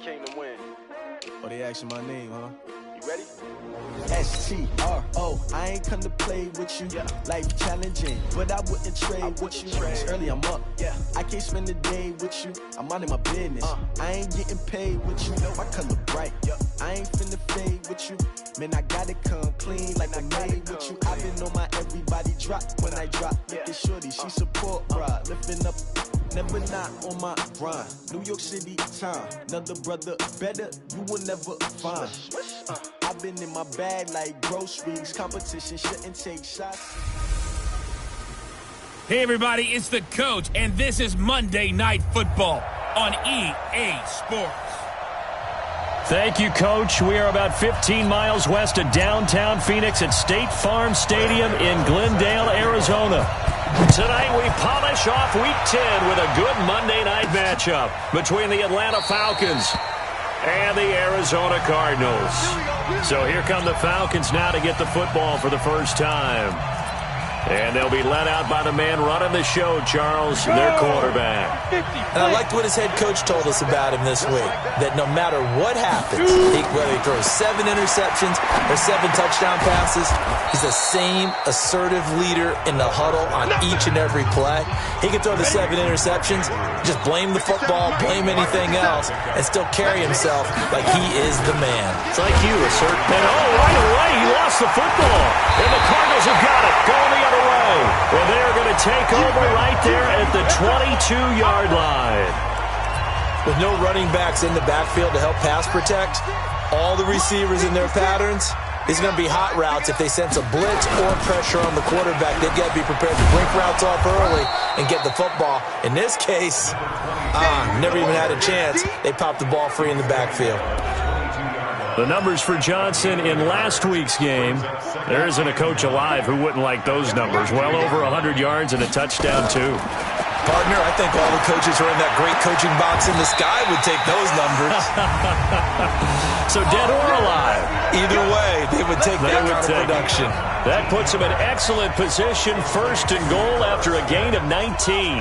came to win. Oh, they asking my name, huh? You ready? STRO, I ain't come to play with you. Life challenging, but I wouldn't trade with you. It's early, I'm up. I can't spend the day with you. I'm out of my business. I ain't getting paid with you. My color bright. I ain't finna fade with you. Man, I gotta come clean like I made with you. I've been on my everybody drop when I drop. Look at shorty, she support, bruh. Lifting up, never not on my grind. New York City time, another brother better, you will never find. I've been in my bag like groceries. Competition shouldn't take shots. Hey everybody, it's the coach, and this is Monday Night Football on EA Sports. Thank you, Coach. We are about 15 miles west of downtown Phoenix at State Farm Stadium in Glendale, Arizona. Tonight we polish off Week 10 with a good Monday night matchup between the Atlanta Falcons and the Arizona Cardinals. So here come the Falcons now to get the football for the first time. And they'll be led out by the man running the show, Charles, their quarterback. And I liked what his head coach told us about him this week, that no matter what happens, whether he throws 7 interceptions or 7 touchdown passes, he's the same assertive leader in the huddle on each and every play. He can throw the 7 interceptions, just blame the football, blame anything else, and still carry himself like he is the man. It's like you assert. And right away, he lost the football. And the Cardinals have got it, going the other way. And they're going to take over right there at the 22-yard line. With no running backs in the backfield to help pass protect, all the receivers in their patterns, these are going to be hot routes. If they sense a blitz or pressure on the quarterback, they've got to be prepared to break routes off early and get the football. In this case, never even had a chance. They popped the ball free in the backfield. The numbers for Johnson in last week's game, there isn't a coach alive who wouldn't like those numbers. Well over 100 yards and a touchdown, too. Partner, I think all the coaches who are in that great coaching box in the sky would take those numbers. So dead or alive? Either way, they would take that kind of production. That puts them in excellent position, first and goal after a gain of 19.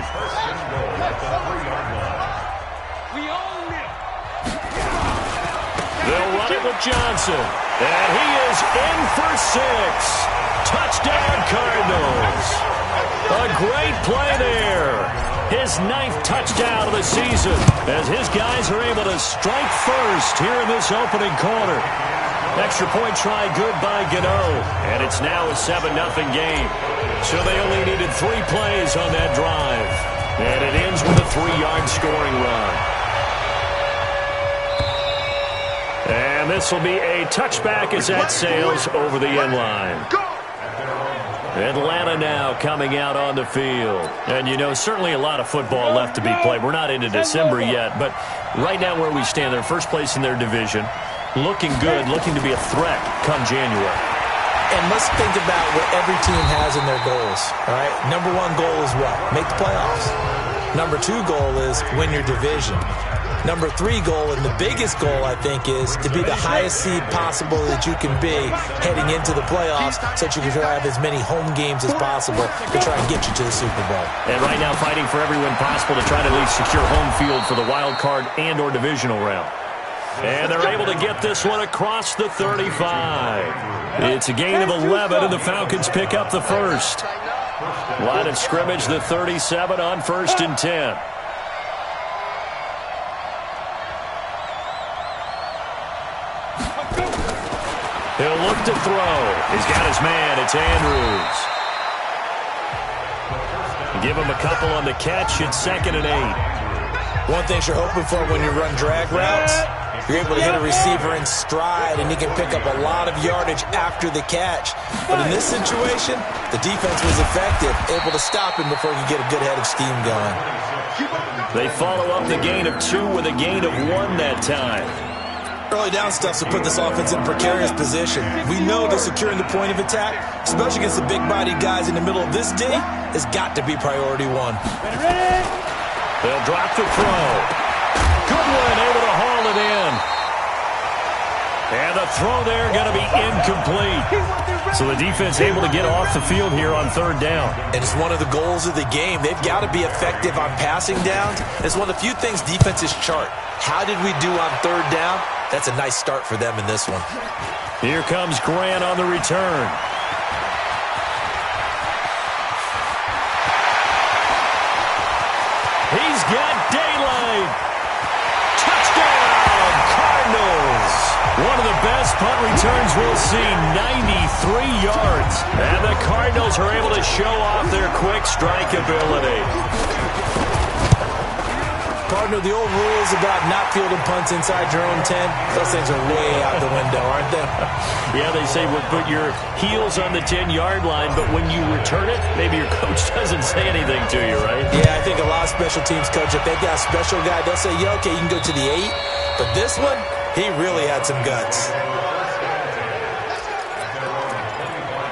They'll run it with Johnson. And he is in for 6. Touchdown, Cardinals. A great play there. His 9th touchdown of the season as his guys are able to strike first here in this opening quarter. Extra point try good by Gano. And it's now a 7-0 game. So they only needed 3 plays on that drive. And it ends with a 3-yard scoring run. And this will be a touchback as that sails over the end line. Atlanta now coming out on the field. And, you know, certainly a lot of football left to be played. We're not into December yet, but right now where we stand, they're first place in their division. Looking good, looking to be a threat come January. And let's think about what every team has in their goals, all right? Number 1 goal is what? Make the playoffs. Number 2 goal is win your division. Number 3 goal, and the biggest goal, I think, is to be the highest seed possible that you can be heading into the playoffs so that you can have as many home games as possible to try and get you to the Super Bowl. And right now fighting for every win possible to try to at least secure home field for the wild card and or divisional round. And they're able to get this one across the 35. It's a gain of 11, and the Falcons pick up the first. Line of scrimmage, the 37 on 1st and 10. He'll look to throw. He's got his man. It's Andrews. Give him a couple on the catch. It's 2nd and 8. One thing you're hoping for when you run drag routes, you're able to hit a receiver in stride, and he can pick up a lot of yardage after the catch. But in this situation, the defense was effective, able to stop him before he could get a good head of steam going. They follow up the gain of 2 with a gain of 1 that time. Early down stuff to put this offense in a precarious position. We know that securing the point of attack, especially against the big-bodied guys in the middle of this D, has got to be priority 1. They'll drop the throw. Goodwin able to haul it in. And the throw there going to be incomplete. So the defense able to get off the field here on third down. And it's one of the goals of the game. They've got to be effective on passing downs. It's one of the few things defenses chart. How did we do on third down? That's a nice start for them in this one. Here comes Grant on the return. He's got daylight. Touchdown, Cardinals. One of the best punt returns we'll see, 93 yards. And the Cardinals are able to show off their quick strike ability. Partner, the old rules about not fielding punts inside your own 10, those things are way out the window, aren't they? Yeah, they say put your heels on the 10-yard line, but when you return it, maybe your coach doesn't say anything to you, right? Yeah, I think a lot of special teams coach, if they've got a special guy, they'll say, yeah, okay, you can go to the 8. But this one, he really had some guts.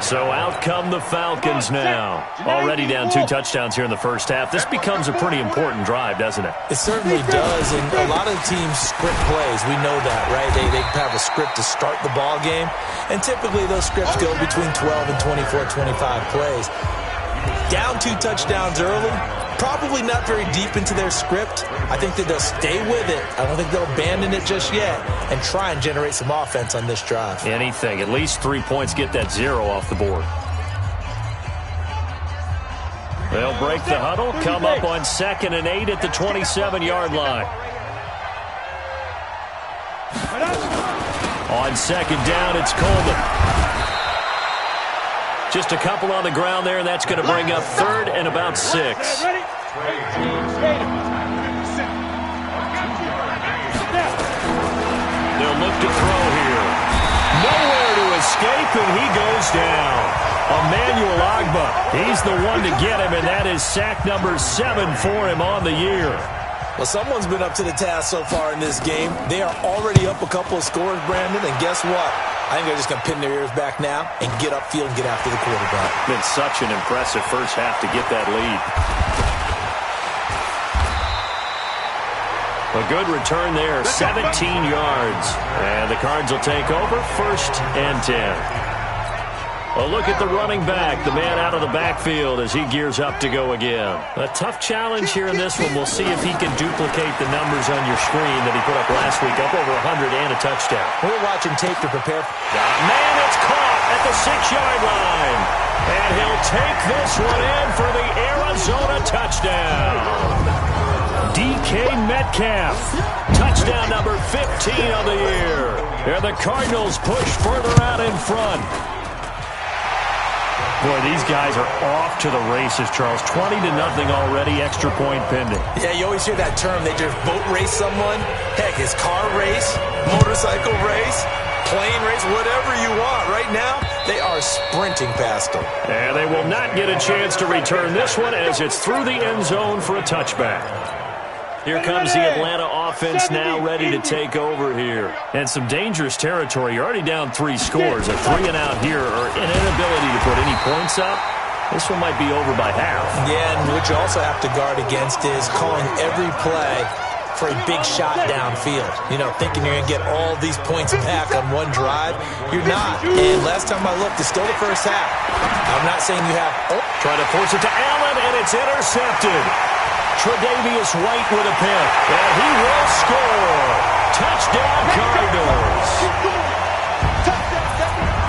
So out come the Falcons now. Already down 2 touchdowns here in the first half. This becomes a pretty important drive, doesn't it? It certainly does, and a lot of teams script plays. We know that, right? They have a script to start the ball game, and typically those scripts go between 12 and 24, 25 plays. Down 2 touchdowns early, probably not very deep into their script. I think that they'll stay with it. I don't think they'll abandon it just yet and try and generate some offense on this drive. Anything. At least 3 points, get that 0 off the board. They'll break the huddle, come up on 2nd and 8 at the 27-yard line. On 2nd down, it's Coleman. Just a couple on the ground there, and that's going to bring up 3rd and about 6. They'll look to throw here. Nowhere to escape, and he goes down. Emmanuel Ogbah, he's the one to get him, and that is sack number 7 for him on the year. Well, someone's been up to the task so far in this game. They are already up a couple of scores, Brandon, and guess what? I think they're just going to pin their ears back now and get upfield and get after the quarterback. Been such an impressive first half to get that lead. A good return there, 17 yards. And the Cards will take over, 1st and 10. A look at the running back, the man out of the backfield as he gears up to go again. A tough challenge here in this one. We'll see if he can duplicate the numbers on your screen that he put up last week, up over 100 and a touchdown. We're watching tape to prepare. Man, it's caught at the 6-yard line. And he'll take this one in for the Arizona touchdown. DK Metcalf, touchdown number 15 of the year. And the Cardinals push further out in front. Boy, these guys are off to the races, Charles. 20-0 already, extra point pending. Yeah, you always hear that term. They just boat race someone. Heck, it's car race, motorcycle race, plane race, whatever you want. Right now, they are sprinting past them. And they will not get a chance to return this one as it's through the end zone for a touchback. Here comes the Atlanta offense now ready to take over here. And some dangerous territory. You're already down 3 scores. A 3-and-out here or an inability to put any points up. This one might be over by half. Yeah, and what you also have to guard against is calling every play for a big shot downfield. You know, thinking you're going to get all these points back on one drive. You're not. And last time I looked, it's still the first half. I'm not saying you have... Trying to force it to Allen, and it's intercepted. Tre'Davious White with a pick, and he will score. Touchdown, Cardinals.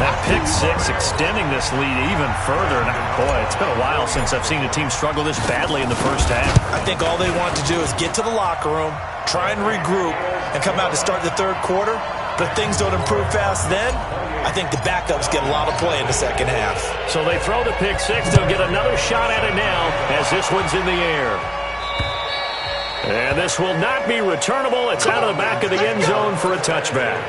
That pick 6 extending this lead even further. And boy, it's been a while since I've seen a team struggle this badly in the first half. I think all they want to do is get to the locker room, try and regroup, and come out to start the third quarter. But if things don't improve fast then, I think the backups get a lot of play in the second half. So they throw the pick 6. They'll get another shot at it now as this one's in the air. And this will not be returnable. It's out of the back of the end zone for a touchback.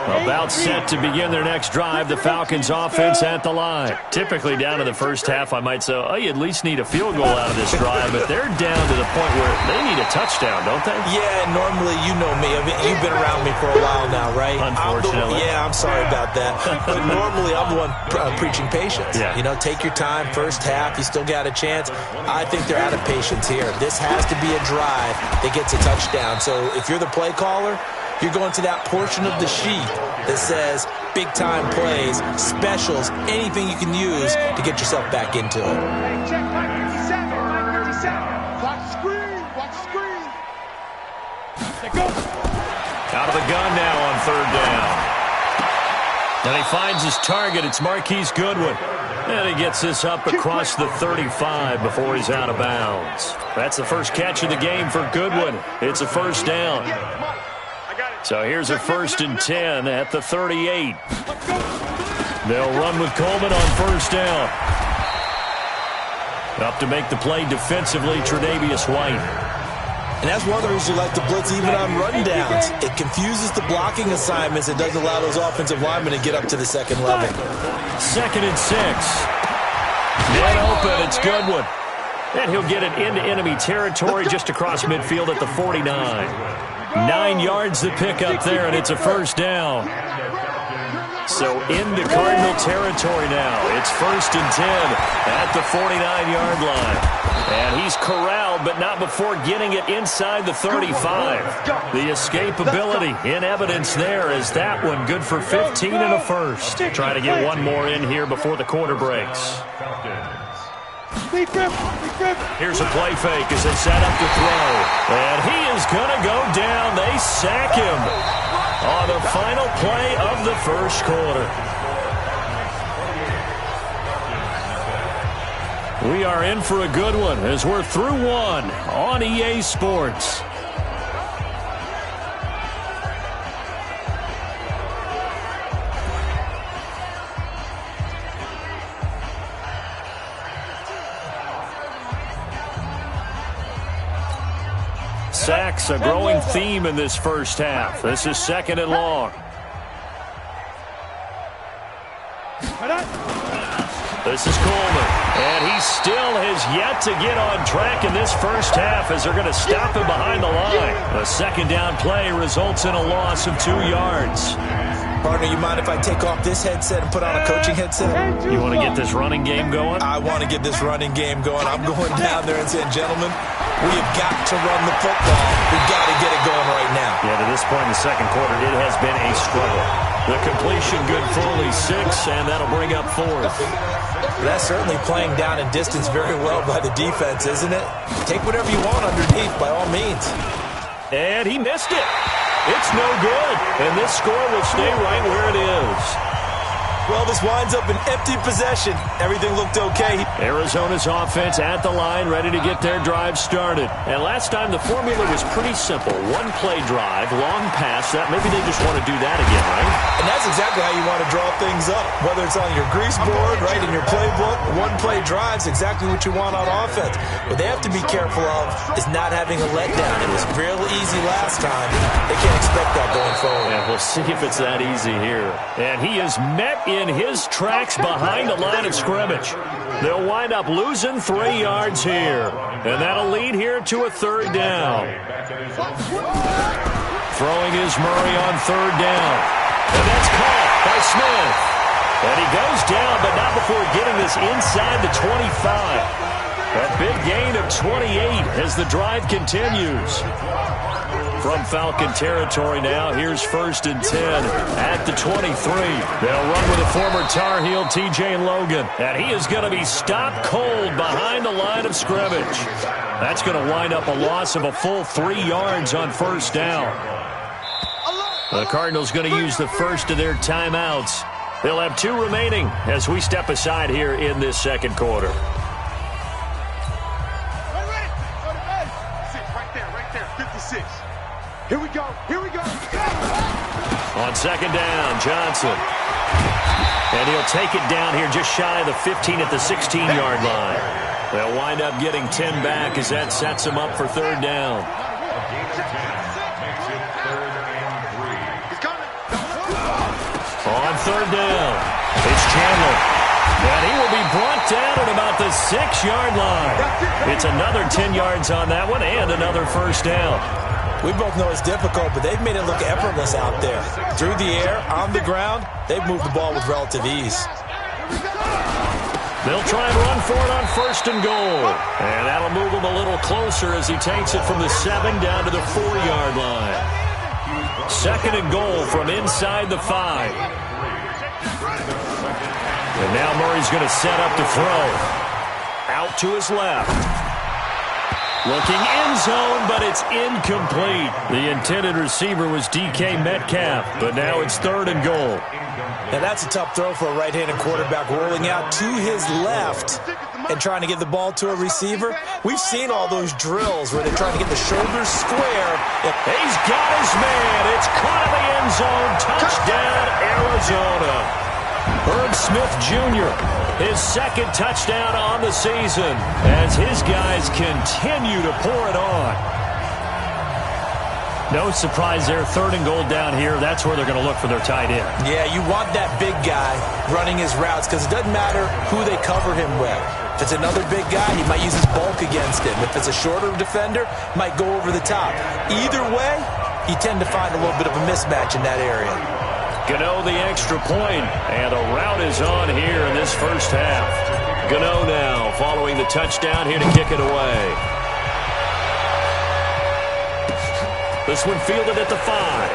About set to begin their next drive, the Falcons offense at the line. Typically down to the first half, I might say, oh, you at least need a field goal out of this drive, but they're down to the point where they need a touchdown, don't they? Yeah, normally, you know me. I mean, you've been around me for a while now, right? Unfortunately. I'm sorry about that. But normally, I'm the one preaching patience. Yeah. You know, take your time, first half, you still got a chance. I think they're out of patience here. This has to be a drive that gets a touchdown. So if you're the play caller, you're going to that portion of the sheet that says big-time plays, specials, anything you can use to get yourself back into it. Hey, check Mike 57, Mike 57. Watch the screen, watch the screen. They go. Out of the gun now on third down. And he finds his target. It's Marquise Goodwin. And he gets this up across the 35 before he's out of bounds. That's the first catch of the game for Goodwin. It's a first down. So here's a 1st and 10 at the 38. They'll run with Coleman on first down. Up to make the play defensively, Tre'Davious White. And that's one of the reasons you like to blitz even on run downs. It confuses the blocking assignments. It doesn't allow those offensive linemen to get up to the second level. 2nd and 6. Man open, it's Goodwin. And he'll get it into enemy territory just across midfield at the 49. 9 yards to pick up there, and it's a first down. So into Cardinal territory now. It's 1st and 10 at the 49-yard line. And he's corralled, but not before getting it inside the 35. The escapability in evidence there is that one good for 15 and a first. Try to get one more in here before the quarter breaks. Here's a play fake as they set up to throw. And he is going to go down. They sack him on the final play of the first quarter. We are in for a good one as we're through one on EA Sports. Sacks, a growing theme in this first half. This is 2nd and long. This is Coleman, and he still has yet to get on track in this first half as they're going to stop him behind the line. A 2nd down play results in a loss of 2 yards. Partner, you mind if I take off this headset and put on a coaching headset? You want to get this running game going? I want to get this running game going. I'm going down there and saying, gentlemen, we have got to run the football. We've got to get it going right now. Yeah, to this point in the second quarter, it has been a struggle. The completion good for only 6, and that'll bring up 4th. That's certainly playing down and distance very well by the defense, isn't it? Take whatever you want underneath, by all means. And he missed it. It's no good. And this score will stay right where it is. Well, this winds up an empty possession. Everything looked okay. Arizona's offense at the line, ready to get their drive started. And last time the formula was pretty simple. One play drive, long pass. That maybe they just want to do that again, right? And that's exactly how you want to draw things up. Whether it's on your grease board, right, in your playbook, one play drive's exactly what you want on offense. What they have to be careful of is not having a letdown. It was real easy last time. They can't expect that going forward. Yeah, we'll see if it's that easy here. And he is met in his tracks behind the line of scrimmage. They'll wind up losing 3 yards here. And that'll lead here to a 3rd down. Throwing is Murray on 3rd down. And that's caught by Smith. And he goes down, but not before getting this inside the 25. A big gain of 28 as the drive continues. From Falcon territory now, here's 1st and 10 at the 23. They'll run with a former Tar Heel, TJ Logan. And he is going to be stopped cold behind the line of scrimmage. That's going to wind up a loss of a full 3 yards on 1st down. The Cardinals going to use the first of their timeouts. They'll have 2 remaining as we step aside here in this second quarter. Here we go. Here we go. On 2nd down, Johnson. And he'll take it down here just shy of the 15 at the 16-yard line. They'll wind up getting 10 back as that sets them up for 3rd down. On 3rd down, it's Chandler. And he will be brought down at about the 6-yard line. It's another 10 yards on that one and another 1st down. We both know it's difficult, but they've made it look effortless out there. Through the air, on the ground, they've moved the ball with relative ease. They'll try and run for it on 1st and goal. And that'll move him a little closer as he takes it from the 7 down to the 4-yard line. Second and goal from inside the 5. And now Murray's going to set up to throw. Out to his left. Looking end zone, but it's incomplete. The intended receiver was DK Metcalf, but now it's third and goal. Now that's a tough throw for a right-handed quarterback, rolling out to his left and trying to get the ball to a receiver. We've seen all those drills where they're trying to get the shoulders square. He's got his man. It's caught in the end zone. Touchdown, Arizona. Herb Smith Jr., his second touchdown on the season as his guys continue to pour it on. No surprise there, third and goal down here. That's where they're going to look for their tight end. Yeah, you want that big guy running his routes because it doesn't matter who they cover him with. If it's another big guy, he might use his bulk against him. If it's a shorter defender, might go over the top. Either way, you tend to find a little bit of a mismatch in that area. Gano the extra point, and a rout is on here in this first half. Gano now following the touchdown here to kick it away. This one fielded at the 5.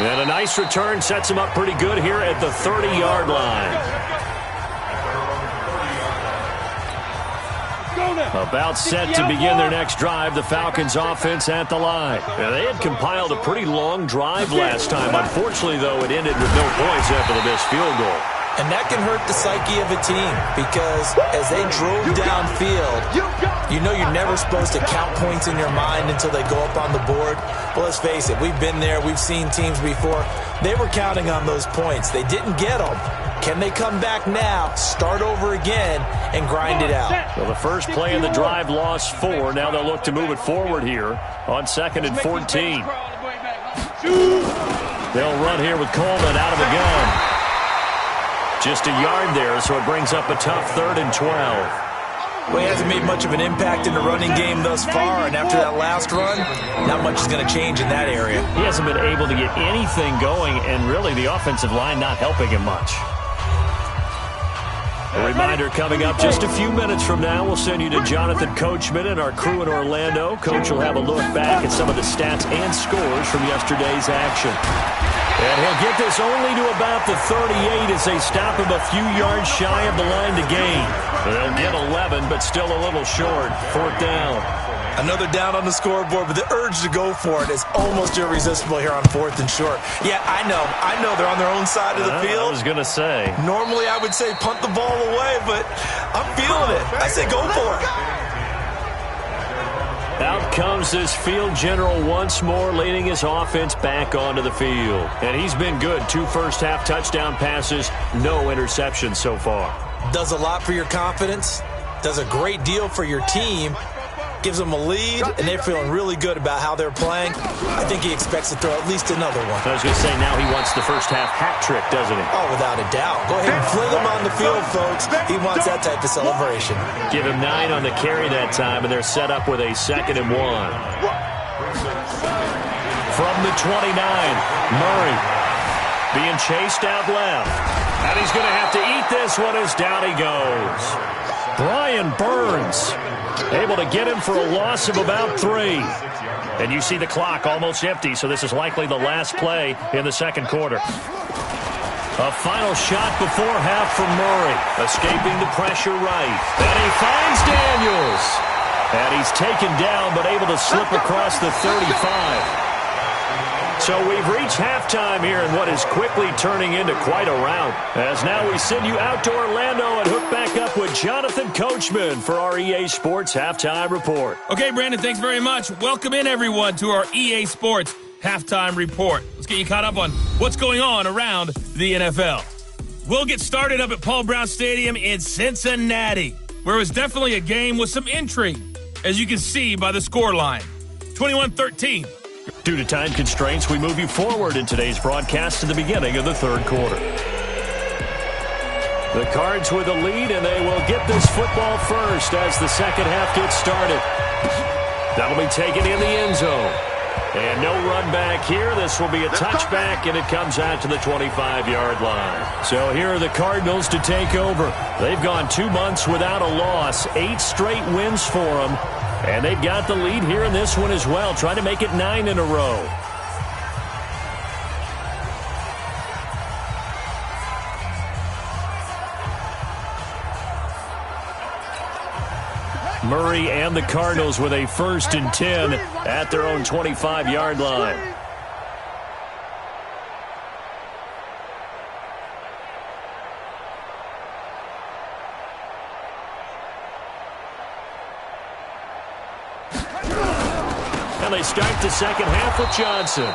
And a nice return sets him up pretty good here at the 30-yard line. About set to begin their next drive, the Falcons offense at the line. Now, they had compiled a pretty long drive last time. Unfortunately, though, it ended with no points after the missed field goal. And that can hurt the psyche of a team because as they drove downfield, you know you're never supposed to count points in your mind until they go up on the board. Well, let's face it, we've been there. We've seen teams before. They were counting on those points. They didn't get them. Can they come back now, start over again, and grind it out? Well, the first play in the drive lost 4. Now they'll look to move it forward here on 2nd and 14. They'll run here with Coleman out of the gun. Just a yard there, so it brings up a tough 3rd and 12. Well, he hasn't made much of an impact in the running game thus far, and after that last run, not much is going to change in that area. He hasn't been able to get anything going, and really the offensive line not helping him much. A reminder coming up just a few minutes from now, we'll send you to Jonathan Coachman and our crew in Orlando. Coach will have a look back at some of the stats and scores from yesterday's action. And he'll get this only to about the 38 as they stop him a few yards shy of the line to gain. They'll get 11, but still a little short. 4th down. Another down on the scoreboard, but the urge to go for it is almost irresistible here on 4th and short. Yeah, I know they're on their own side of the field. I was going to say. Normally I would say punt the ball away, but I'm feeling it. I say go for it. Out comes this field general once more, leading his offense back onto the field. And he's been good. 2 first-half touchdown passes, no interceptions so far. Does a lot for your confidence, does a great deal for your team, gives them a lead, and they're feeling really good about how they're playing. I think he expects to throw at least another one. I was going to say, now he wants the first-half hat trick, doesn't he? Oh, without a doubt. Go ahead and fling him on the field, folks. He wants that type of celebration. Give him 9 on the carry that time, and they're set up with a 2nd and 1. From the 29, Murray being chased out left. And he's going to have to eat this one as down he goes. Brian Burns able to get him for a loss of about 3. And you see the clock almost empty, so this is likely the last play in the second quarter. A final shot before half from Murray, escaping the pressure right. And he finds Daniels. And he's taken down, but able to slip across the 35. So we've reached halftime here in what is quickly turning into quite a rout. As now we send you out to Orlando and hook back up with Jonathan Coachman for our EA Sports Halftime Report. Okay, Brandon, thanks very much. Welcome in, everyone, to our EA Sports Halftime Report. Let's get you caught up on what's going on around the NFL. We'll get started up at Paul Brown Stadium in Cincinnati, where it was definitely a game with some intrigue, as you can see by the scoreline. 21-13. Due to time constraints, we move you forward in today's broadcast to the beginning of the third quarter. The Cards with the lead, and they will get this football first as the second half gets started. That'll be taken in the end zone. And no run back here. This will be a touchback, and it comes out to the 25-yard line. So here are the Cardinals to take over. They've gone 2 months without a loss, 8 straight wins for them. And they've got the lead here in this one as well, trying to make it 9 in a row. Murray and the Cardinals with a 1st and 10 at their own 25-yard line. And they start the second half with Johnson.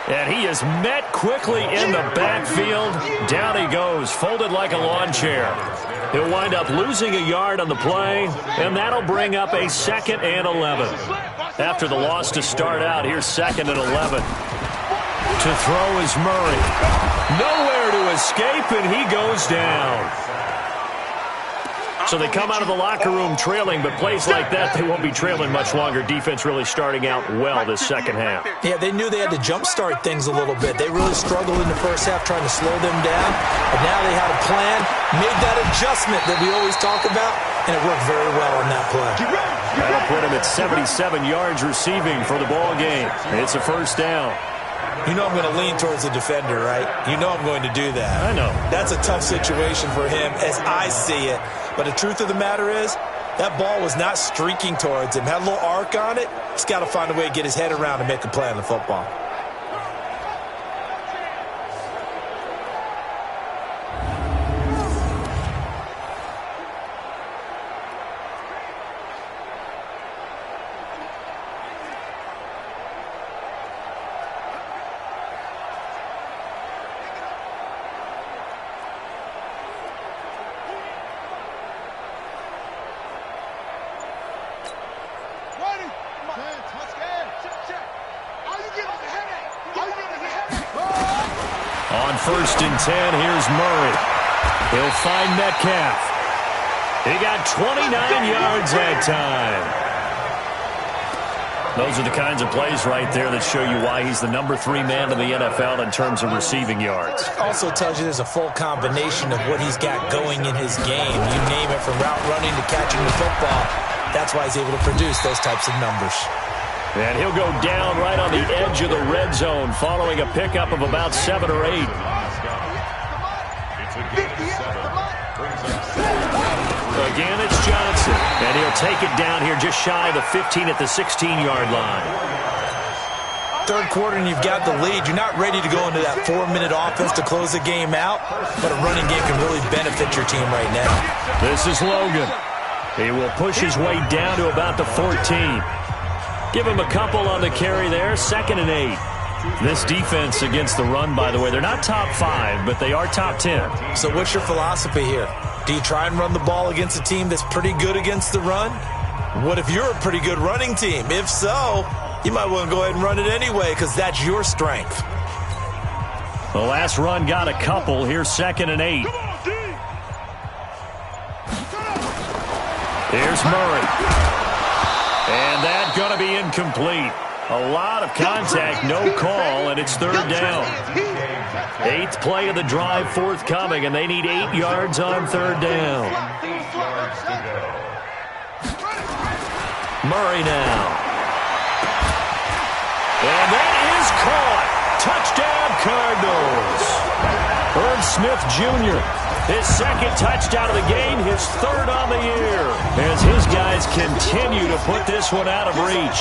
And he is met quickly in the backfield. Down he goes, folded like a lawn chair. He'll wind up losing a yard on the play, and that'll bring up a 2nd and 11. After the loss to start out, here's 2nd and 11. To throw is Murray. Nowhere to escape, and he goes down. So they come out of the locker room trailing, but plays like that, they won't be trailing much longer. Defense really starting out well this second half. Yeah, they knew they had to jumpstart things a little bit. They really struggled in the first half trying to slow them down, but now they had a plan, made that adjustment that we always talk about, and it worked very well on that play. That'll put him at 77 yards receiving for the ball game. It's a 1st down. You know I'm going to lean towards the defender, right? You know I'm going to do that. I know. That's a tough situation for him as I see it. But the truth of the matter is, that ball was not streaking towards him. Had a little arc on it. He's got to find a way to get his head around and make a play on the football. On 1st and 10, here's Murray. He'll find Metcalf. He got 29 yards that time. Those are the kinds of plays right there that show you why he's the #3 man in the NFL in terms of receiving yards. Also tells you there's a full combination of what he's got going in his game. You name it, from route running to catching the football. That's why he's able to produce those types of numbers. And he'll go down right on the edge of the red zone following a pickup of about 7 or 8. Again, it's Johnson. And he'll take it down here just shy of the 15 at the 16-yard line. Third quarter and you've got the lead. You're not ready to go into that 4-minute offense to close the game out, but a running game can really benefit your team right now. This is Logan. He will push his way down to about the 14. Give him a couple on the carry there. 2nd and 8. This defense against the run, by the way, they're not top 5, but they are top 10. So what's your philosophy here? Do you try and run the ball against a team that's pretty good against the run? What if you're a pretty good running team? If so, you might want to go ahead and run it anyway because that's your strength. The last run got a couple. Here's 2nd and 8. Here's Murray. And that's going to be incomplete. A lot of contact, no call, and it's 3rd down. 8th play of the drive forthcoming, and they need 8 yards on 3rd down. Murray now. And that is caught. Touchdown, Cardinals. Herb Smith Jr., his 2nd touchdown of the game, his 3rd on the year, as his guys continue to put this one out of reach.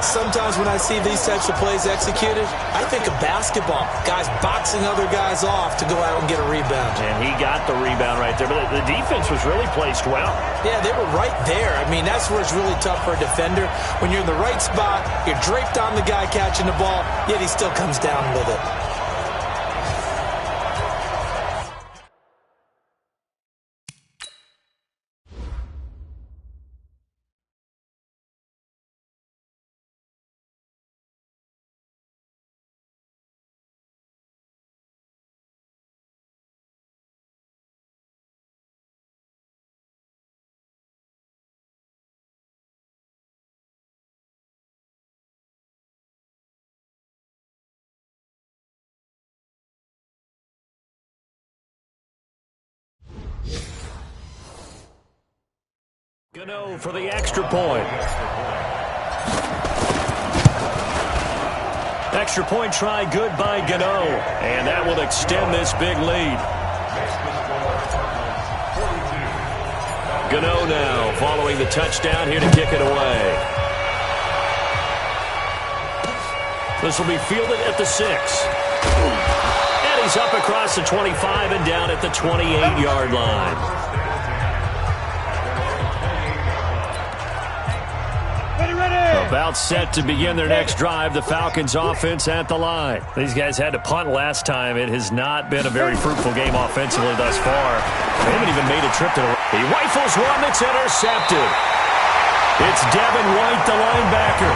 Sometimes when I see these types of plays executed, I think of basketball. Guys boxing other guys off to go out and get a rebound. And he got the rebound right there, but the defense was really placed well. Yeah, they were right there. I mean, that's where it's really tough for a defender. When you're in the right spot, you're draped on the guy catching the ball, yet he still comes down with it. Gano for the extra point. Extra point try good by Gano. And that will extend this big lead. Gano now following the touchdown here to kick it away. This will be fielded at the 6. And he's up across the 25 and down at the 28-yard line. About set to begin their next drive. The Falcons offense at the line. These guys had to punt last time. It has not been a very fruitful game offensively thus far. They haven't even made a trip to the... He rifles one that's intercepted. It's Devin White, the linebacker.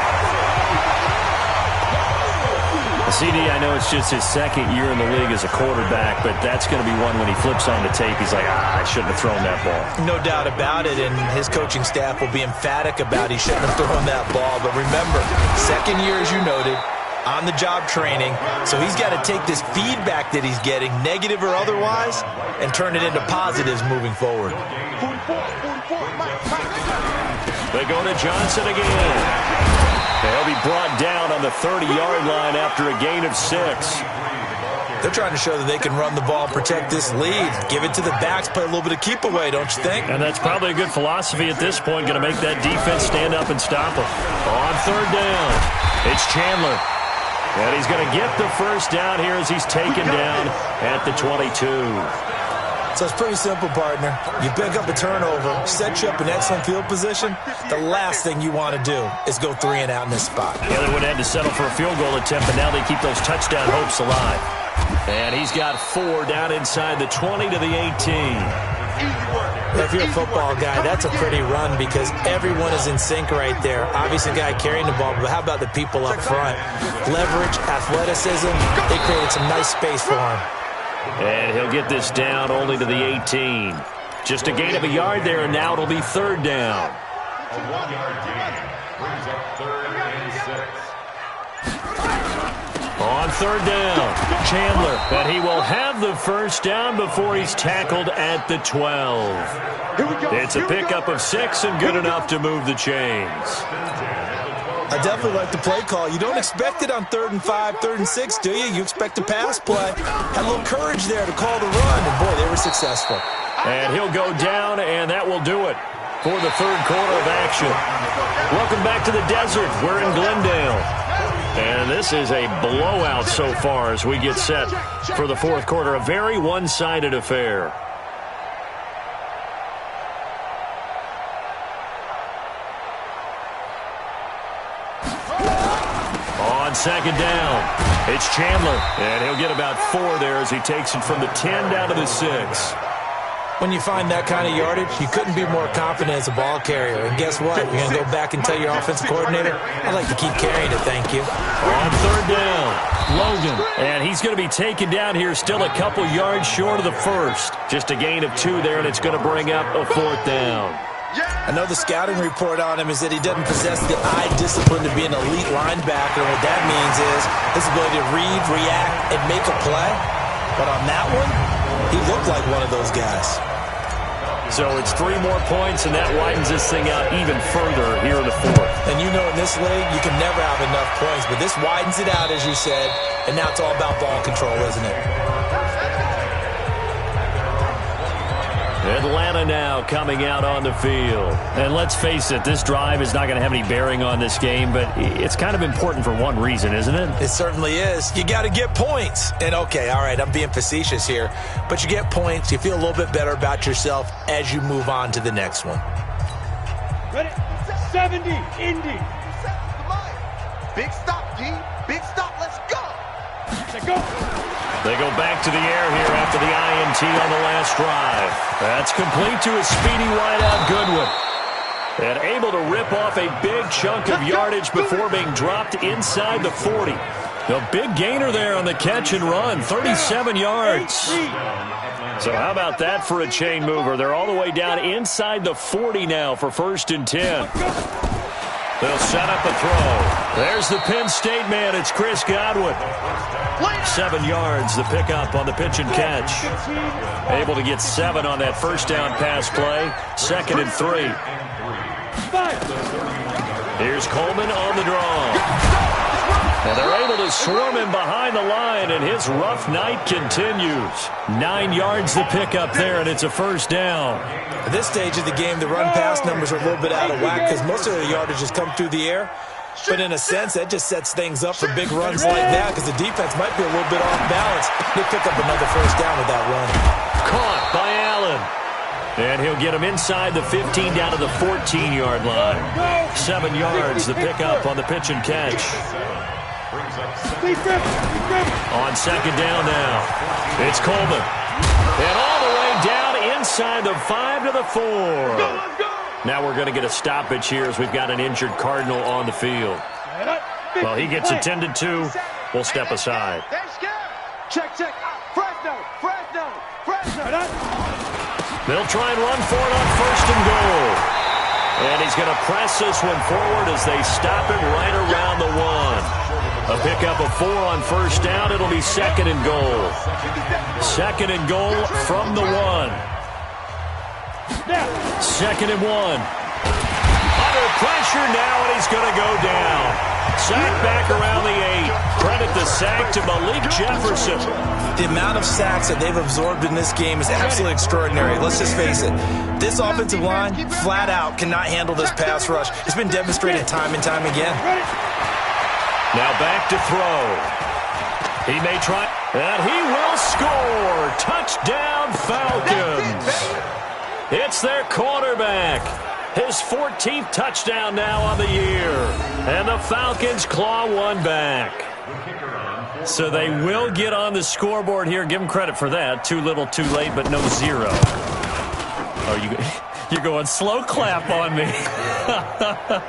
CD, I know it's just his second year in the league as a quarterback, but that's going to be one when he flips on the tape. He's like, I shouldn't have thrown that ball. No doubt about it, and his coaching staff will be emphatic about he shouldn't have thrown that ball. But remember, second year, as you noted, on-the-job training, so he's got to take this feedback that he's getting, negative or otherwise, and turn it into positives moving forward. They go to Johnson again. They'll be brought down on the 30-yard line after a gain of 6. They're trying to show that they can run the ball and protect this lead. Give it to the backs, play a little bit of keep away, don't you think? And that's probably a good philosophy at this point, going to make that defense stand up and stop them. On third down, it's Chandler. And he's going to get the first down here as he's taken down at the 22. So it's pretty simple, partner. You pick up a turnover, set you up in excellent field position. The last thing you want to do is go 3 and out in this spot. Yeah, they would have had to settle for a field goal attempt, but now they keep those touchdown hopes alive. And he's got 4 down inside the 20 to the 18. If you're a football guy, that's a pretty run because everyone is in sync right there. Obviously, the guy carrying the ball, but how about the people up front? Leverage, athleticism, they created some nice space for him. And he'll get this down only to the 18. Just a gain of a yard there, and now it'll be third down. A 1-yard gain brings up 3rd and 6. On third down, Chandler, and he will have the first down before he's tackled at the 12. It's a pickup of 6 and good enough to move the chains. I definitely like the play call. You don't expect it on 3rd and 5, 3rd and 6, do you? You expect a pass play. Had a little courage there to call the run, and boy, they were successful. And he'll go down, and that will do it for the third quarter of action. Welcome back to the desert. We're in Glendale. And this is a blowout so far as we get set for the fourth quarter. A very one-sided affair. On second down, it's Chandler, and he'll get about 4 there as he takes it from the 10 down to the 6. When you find that kind of yardage, you couldn't be more confident as a ball carrier. And guess what? You're going to go back and tell your offensive coordinator, I'd like to keep carrying it, thank you. On third down, Logan, and he's going to be taken down here still a couple yards short of the first. Just a gain of 2 there, and it's going to bring up a 4th down. I know the scouting report on him is that he doesn't possess the eye discipline to be an elite linebacker. What that means is his ability to read, react, and make a play. But on that one, he looked like one of those guys. So it's 3 more points, and that widens this thing out even further here in the fourth. And you know in this league, you can never have enough points. But this widens it out, as you said, and now it's all about ball control, isn't it? Atlanta now coming out on the field. And let's face it, this drive is not going to have any bearing on this game, but it's kind of important for one reason, isn't it? It certainly is. You got to get points. And okay, all right, I'm being facetious here, but you get points, you feel a little bit better about yourself as you move on to the next one. Ready? 70, Indy. Big stop, D. Big stop, let's go. Let's go. They go back to the air here after the INT on the last drive. That's complete to a speedy wideout Goodwin. And able to rip off a big chunk of yardage before being dropped inside the 40. The big gainer there on the catch and run, 37 yards. So how about that for a chain mover? They're all the way down inside the 40 now for 1st and 10. They'll set up a throw. There's the Penn State man. It's Chris Godwin. 7 yards, the pickup on the pitch and catch. Able to get 7 on that first down pass play. 2nd and 3. Here's Coleman on the draw. And they're able to swarm him behind the line, and his rough night continues. 9 yards the pickup there, and it's a first down. At this stage of the game, the run-pass numbers are a little bit out of whack because most of the yardage has come through the air. But in a sense, that just sets things up for big runs like that because the defense might be a little bit off balance. They pick up another first down with that run. Caught by Allen. And he'll get him inside the 15 down to the 14-yard line. 7 yards, the pickup on the pitch and catch. On 2nd down now, it's Coleman. And all the way down inside the 5 to the 4. Now we're going to get a stoppage here as we've got an injured Cardinal on the field. Well, he gets attended to. We'll step aside. Check. Fresno. They'll try and run for it on 1st and goal. And he's going to press this one forward as they stop him right around the 1. A pickup of 4 on 1st down. It'll be 2nd and goal. 2nd and goal from the 1. 2nd and 1. Under pressure now, and he's going to go down. Sack back around the 8. Credit the sack to Malik Jefferson. The amount of sacks that they've absorbed in this game is absolutely extraordinary. Let's just face it. This offensive line, flat out, cannot handle this pass rush. It's been demonstrated time and time again. Now back to throw. He may try, and he will score. Touchdown, Falcons. It's their quarterback. His 14th touchdown now on the year. And the Falcons claw one back. So they will get on the scoreboard here. Give them credit for that. Too little, too late, but no 0. You're going slow clap on me.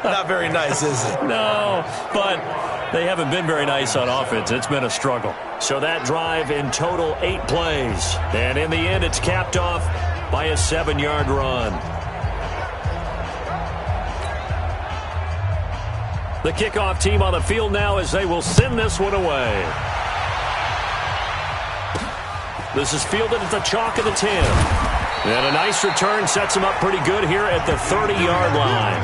Not very nice, is it? No, but they haven't been very nice on offense. It's been a struggle. So that drive in total 8 plays. And in the end, it's capped off by a 7-yard run. The kickoff team on the field now as they will send this one away. This is fielded at the chalk of the 10. And a nice return sets him up pretty good here at the 30-yard line.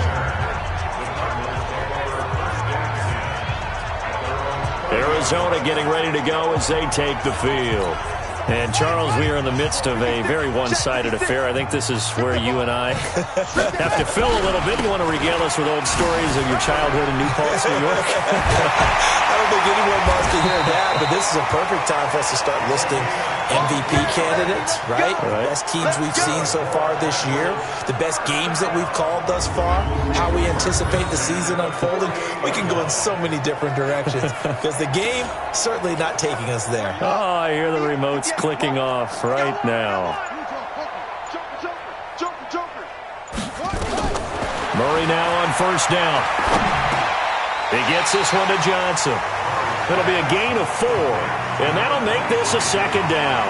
Arizona getting ready to go as they take the field. And, Charles, we are in the midst of a very one-sided affair. I think this is where you and I have to fill a little bit. You want to regale us with old stories of your childhood in New Paltz, New York? I don't think anyone wants to hear that, but this is a perfect time for us to start listing MVP candidates, right? Best teams we've seen so far this year, the best games that we've called thus far, how we anticipate the season unfolding. We can go in so many different directions because the game certainly not taking us there. Oh, I hear the remotes clicking off right now. Murray now on 1st down. He gets this one to Johnson. It'll be a gain of 4, and that'll make this a 2nd down.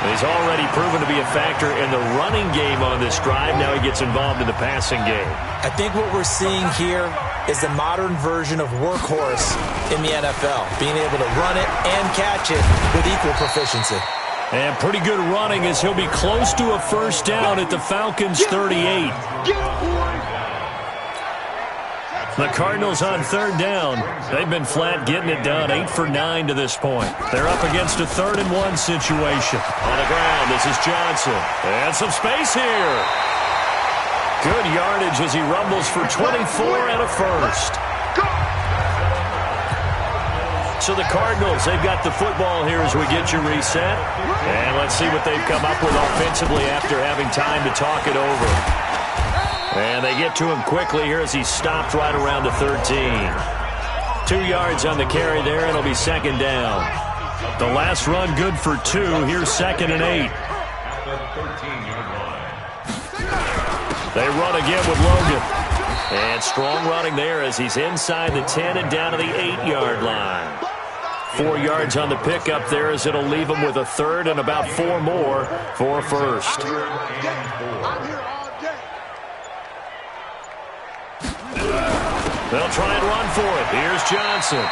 He's already proven to be a factor in the running game on this drive. Now he gets involved in the passing game. I think what we're seeing here is the modern version of workhorse in the NFL, being able to run it and catch it with equal proficiency. And pretty good running as he'll be close to a 1st down at the Falcons' 38. The Cardinals on 3rd down. They've been flat getting it done, 8 for 9 to this point. They're up against a 3rd and 1 situation. On the ground, this is Johnson. And some space here. Good yardage as he rumbles for 24 and a 1st. So the Cardinals, they've got the football here as we get you reset. And let's see what they've come up with offensively after having time to talk it over. And they get to him quickly here as he's stopped right around the 13. 2 yards on the carry there, and it'll be 2nd down. The last run good for 2. Here's 2nd and 8. They run again with Logan. And strong running there as he's inside the 10 and down to the 8-yard line. 4 yards on the pickup there as it'll leave him with a 3rd and about 4 more for a 1st. They'll try and run for it. Here's Johnson.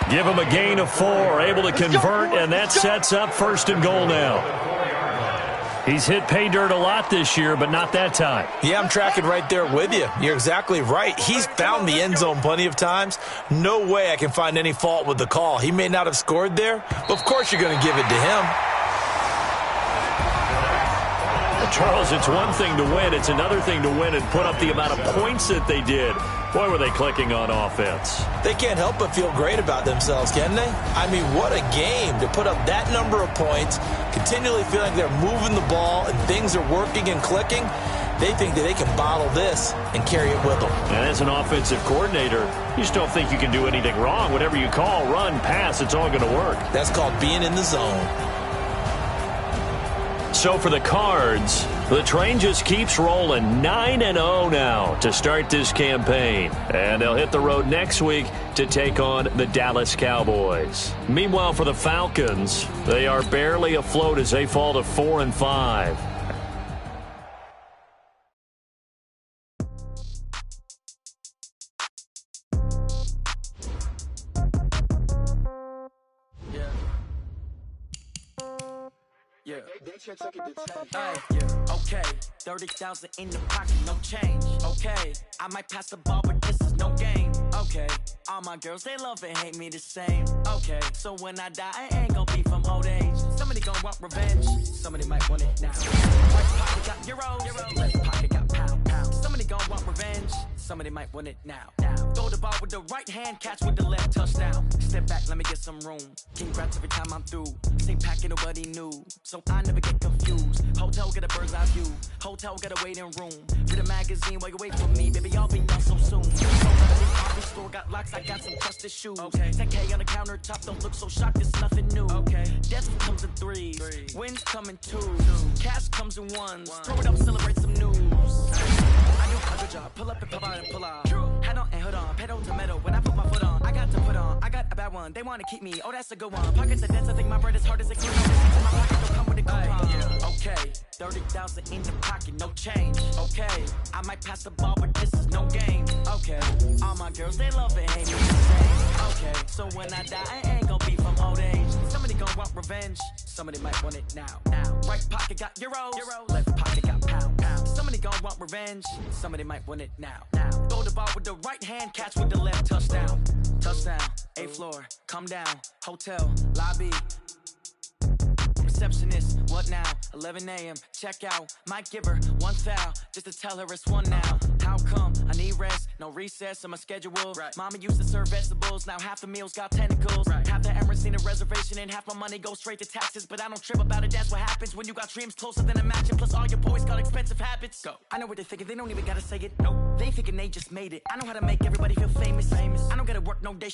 Give him a gain of 4, able to convert, and that sets up 1st and goal now. He's hit pay dirt a lot this year, but not that time. Yeah, I'm tracking right there with you. You're exactly right. He's found the end zone plenty of times. No way I can find any fault with the call. He may not have scored there, but of course you're going to give it to him. Charles, it's one thing to win. It's another thing to win and put up the amount of points that they did. Boy, were they clicking on offense. They can't help but feel great about themselves, can they? I mean, what a game to put up that number of points, continually feeling they're moving the ball and things are working and clicking. They think that they can bottle this and carry it with them. And as an offensive coordinator, you just don't think you can do anything wrong. Whatever you call, run, pass, it's all going to work. That's called being in the zone. So for the Cards, the train just keeps rolling 9-0 now to start this campaign. And they'll hit the road next week to take on the Dallas Cowboys. Meanwhile, for the Falcons, they are barely afloat as they fall to 4-5. Okay, 30,000 in the pocket, no change. Okay, I might pass the ball, but this is no game. Okay, all my girls, they love and hate me the same. Okay, so when I die, I ain't gonna be from old age. Somebody gonna want revenge, somebody might want it now. Right pocket got euros, left pocket got pound. Somebody gonna want revenge, somebody might want it now. Throw the ball with the right hand, catch with the left, touchdown. Step back, let me get some room. Congrats every time I'm through. Same packet, nobody knew, so I never get confused. Hotel get a bird's eye view. Hotel get a waiting room. Read a magazine while you wait for me, baby. I'll be done so soon. Coffee store got locks, I got some trusted shoes. Okay. 10K on the countertop, don't look so shocked. It's nothing new. Okay. Death comes in threes. Wins come in twos. Cash comes in ones. Throw it up, celebrate some news. I do a good job. Pull up and pull out and pull out. Head on and hood on. Pedal to metal. When I put my foot on, I got to put on. I got a bad one. They want to keep me. Oh, that's a good one. Pockets are dense. I think my bread is hard as a glue. In my pocket don't come with a coupon. Okay. 30,000 in the pocket, no change. Okay, I might pass the ball, but this is no game. Okay, all my girls, they love it, hate me the same. Okay, so when I die, I ain't gonna be from old age. Somebody gonna want revenge, somebody might want it now. Right pocket got euros, left pocket got pound. Somebody gonna want revenge, somebody might want it now. Throw the ball with the right hand, catch with the left, touchdown. Touchdown, 8th floor, come down, hotel, lobby. Receptionist, what now? 11 a.m. Check out. Might give her one foul just to tell her it's one now. How come? I need rest, no recess in my schedule. Right. Mama used to serve vegetables, now half the meals got tentacles. Right. Half the Emirates seen a reservation and half my money goes straight to taxes. But I don't trip about it, that's what happens when you got dreams closer than a match. And plus all your boys got expensive habits. Go. I know what they're thinking, they don't even gotta say it. Nope. They thinking they just made it. I know how to make everybody feel famous. I don't gotta work no day.